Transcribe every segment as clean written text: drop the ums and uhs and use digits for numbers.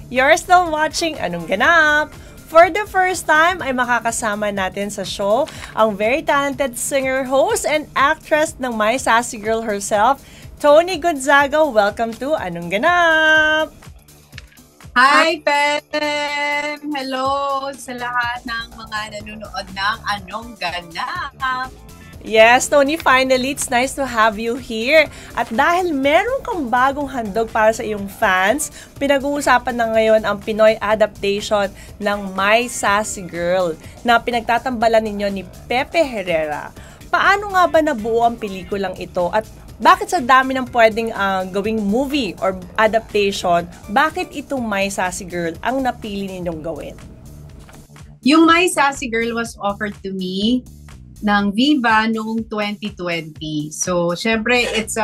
You're still watching Anong Ganap? For the first time ay makakasama natin sa show ang very talented singer, host, and actress ng My Sassy Girl herself, Toni Gonzaga. Welcome to Anong Ganap? Hi, Pem! Hello sa lahat ng mga nanonood ng Anong Ganap. Yes, Toni, finally, it's nice to have you here. At dahil meron kang bagong handog para sa iyong fans, pinag-uusapan na ngayon ang Pinoy adaptation ng My Sassy Girl na pinagtatambalan ninyo ni Pepe Herrera. Paano nga ba nabuo ang pelikulang ito at bakit sa dami ng pwedeng gawing movie or adaptation, bakit itong My Sassy Girl ang napili ninyong gawin? Yung My Sassy Girl was offered to me ng Viva noong 2020. So, syempre, it's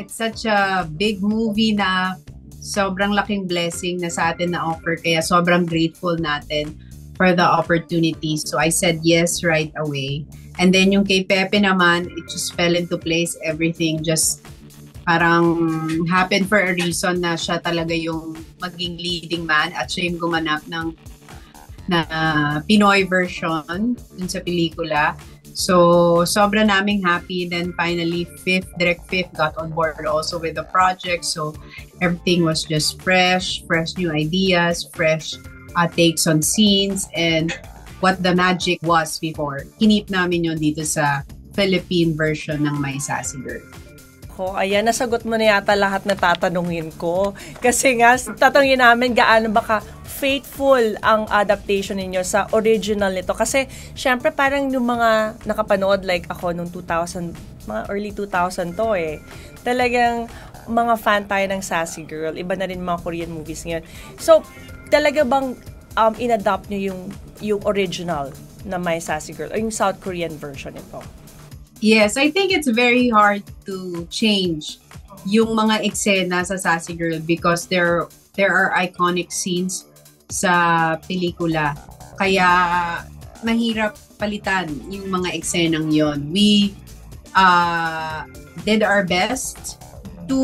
such a big movie na sobrang laking blessing na sa atin na offer. Kaya sobrang grateful natin for the opportunity. So, I said yes right away. And then yung kay Pepe naman, it just fell into place. Everything just parang happened for a reason na siya talaga yung maging leading man at siya yung gumanap ng na Pinoy version dun sa pelikula. So, sobra naming happy. Then finally, Direct Fifth got on board also with the project. So, everything was just fresh new ideas, fresh takes on scenes, and what the magic was before. Kinip namin yun dito sa Philippine version ng My Sassy Girl. Ayan, nasagot mo na yata lahat na tatanungin ko. Kasi nga, tatanungin namin gaano ba faithful ang adaptation ninyo sa original nito. Kasi, syempre, parang yung mga nakapanood like ako nung 2000, mga early 2000 to eh. Talagang mga fan tayo ng Sassy Girl. Iba na rin mga Korean movies ngayon. So, talaga bang in-adapt nyo yung original na My Sassy Girl o yung South Korean version nito? Yes, I think it's very hard to change yung mga eksena sa Sassy Girl because there are iconic scenes sa pelikula. Kaya mahirap palitan yung mga eksenang yon. We did our best to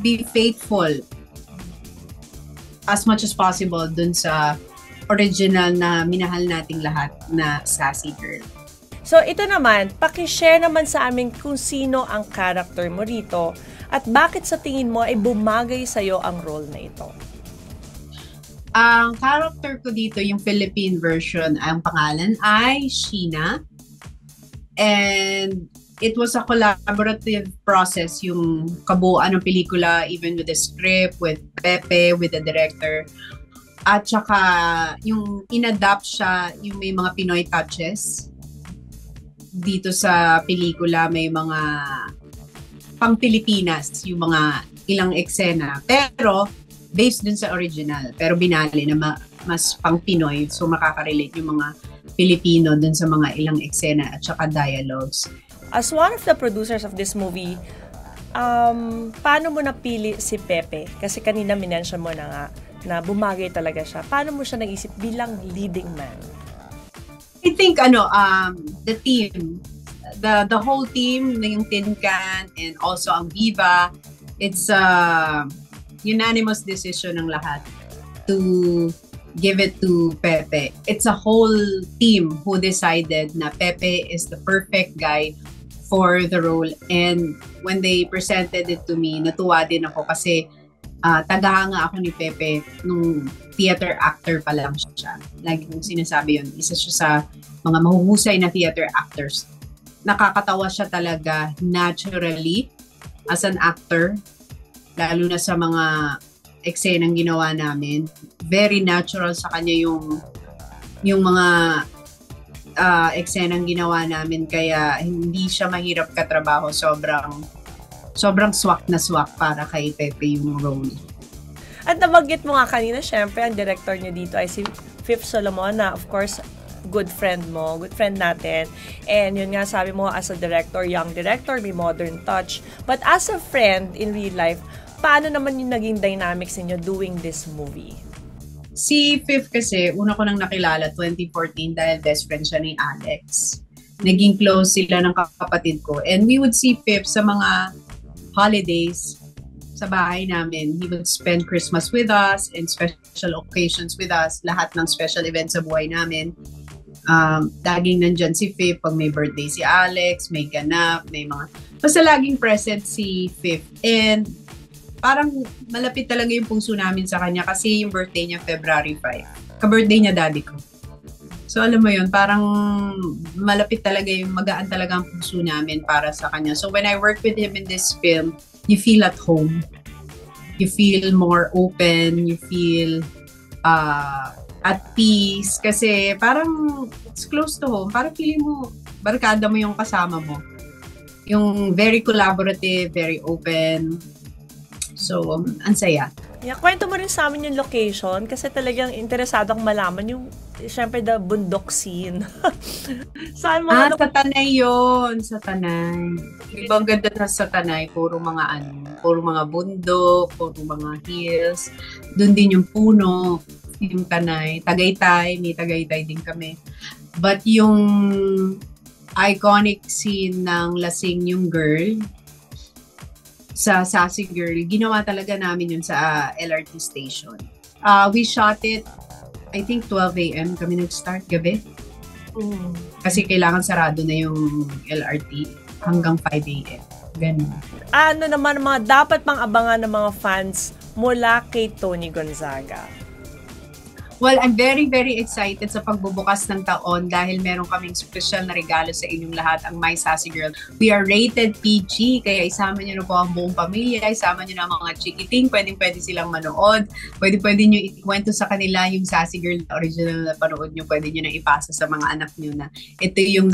be faithful as much as possible dun sa original na minahal nating lahat na Sassy Girl. So, ito naman, pakishare naman sa amin kung sino ang character mo rito at bakit sa tingin mo ay bumagay sa'yo ang role na ito. Ang character ko dito, yung Philippine version, ang pangalan ay Sheena. And it was a collaborative process, yung kabuuan ng pelikula, even with the script, with Pepe, with the director. At saka, yung inadapt siya, yung may mga Pinoy touches. Dito sa pelikula may mga pang-Pilipinas, yung mga ilang eksena. Pero, based dun sa original. Pero binali na mas pang-Pinoy. So, makaka-relate yung mga Pilipino dun sa mga ilang eksena at saka dialogues. As one of the producers of this movie, paano mo napili si Pepe? Kasi kanina minention mo na nga na bumagay talaga siya. Paano mo siya nag-isip bilang leading man? I think the team, the whole team, yung Tin Can and also ang Viva, it's a unanimous decision ng lahat to give it to Pepe. It's a whole team who decided na Pepe is the perfect guy for the role. And when they presented it to me, natuwa din ako kasi tagahanga ako ni Pepe nung theater actor pa lang siya. Like yung sinasabi yun, isa siya sa mga mahuhusay na theater actors. Nakakatawa siya talaga naturally as an actor, lalo na sa mga eksenang ginawa namin. Very natural sa kanya yung mga eksenang ginawa namin, kaya hindi siya mahirap katrabaho. Sobrang swak na swak para kay Pepe yung role. At nabanggit mo nga kanina, syempre, ang director niyo dito ay si Fifth Solomon na, of course, good friend natin. And yun nga, sabi mo, as a director, young director, may modern touch. But as a friend in real life, paano naman yung naging dynamics niyo doing this movie? Si Fifth kasi, una ko nang nakilala 2014 dahil best friend siya ni Alex. Naging close sila ng kapatid ko. And we would see Fifth sa mga holidays sa bahay namin. He would spend Christmas with us and special occasions with us. Lahat ng special events sa buhay namin. Laging nandyan si Fif pag may birthday si Alex, may ganap, may mga... Basta laging present si Fif. And parang malapit talaga yung puso namin sa kanya kasi yung birthday niya February 5. Ka-birthday niya daddy ko. So alam mo yun, parang malapit talaga yung magaan talaga ang puso namin para sa kanya. So when I work with him in this film, you feel at home. You feel more open. You feel at peace. Kasi parang it's close to home. Parang feeling mo, barkada mo yung kasama mo. Yung very collaborative, very open. So, ang saya. Yeah, kwento mo rin sa amin yung location kasi talagang interesado akong malaman yung, syempre, the bundok scene. Saan mo? Sa Tanay yun. Sa Tanay. Ibang ganda na sa Tanay. Puro mga bundok, puro mga hills. Doon din yung puno, yung Tanay. Tagaytay, may Tagaytay din kami. But yung iconic scene ng lasing yung girl, sa Sassy Girl, ginawa talaga namin yun sa LRT station. We shot it, I think 12 a.m. kami nag-start gabi. Kasi kailangan sarado na yung LRT hanggang 5 a.m. Ganun. Ano naman mga dapat pang abangan ng mga fans mula kay Toni Gonzaga? Well, I'm very, very excited sa pagbubukas ng taon dahil meron kaming special na regalo sa inyong lahat, ang My Sassy Girl. We are rated PG, kaya isama nyo na po ang buong pamilya, isama nyo na ang mga chikiting, pwede silang manood, pwede nyo ikwento sa kanila yung Sassy Girl na original na panood nyo, pwede nyo na ipasa sa mga anak nyo na ito yung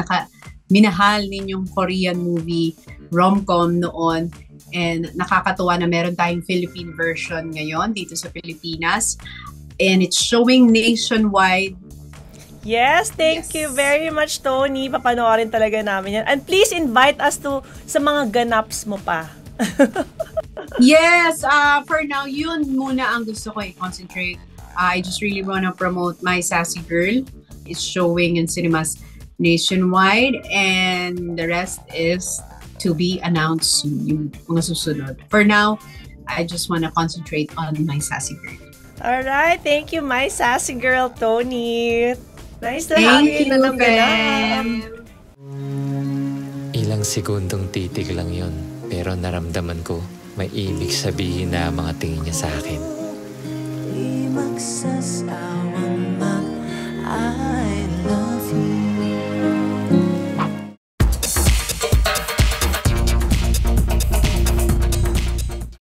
minahal ninyong Korean movie, rom-com noon. And nakakatuwa na meron tayong Philippine version ngayon dito sa Pilipinas. And it's showing nationwide. Yes, thank you very much, Toni. Papanoorin talaga namin yan. And please invite us to sa mga ganaps mo pa. Yes, for now, yun muna ang gusto ko i-concentrate. I just really wanna promote My Sassy Girl. It's showing in cinemas nationwide and the rest is to be announced soon, yung mga susunod. For now, I just wanna concentrate on My Sassy Girl. Alright, thank you, My Sassy Girl, Toni. Nice to have you na ng ganap. Ilang segundong titig lang yon, pero naramdaman ko may ibig sabihin na mga tingin niya sa akin. Di magsasawang mag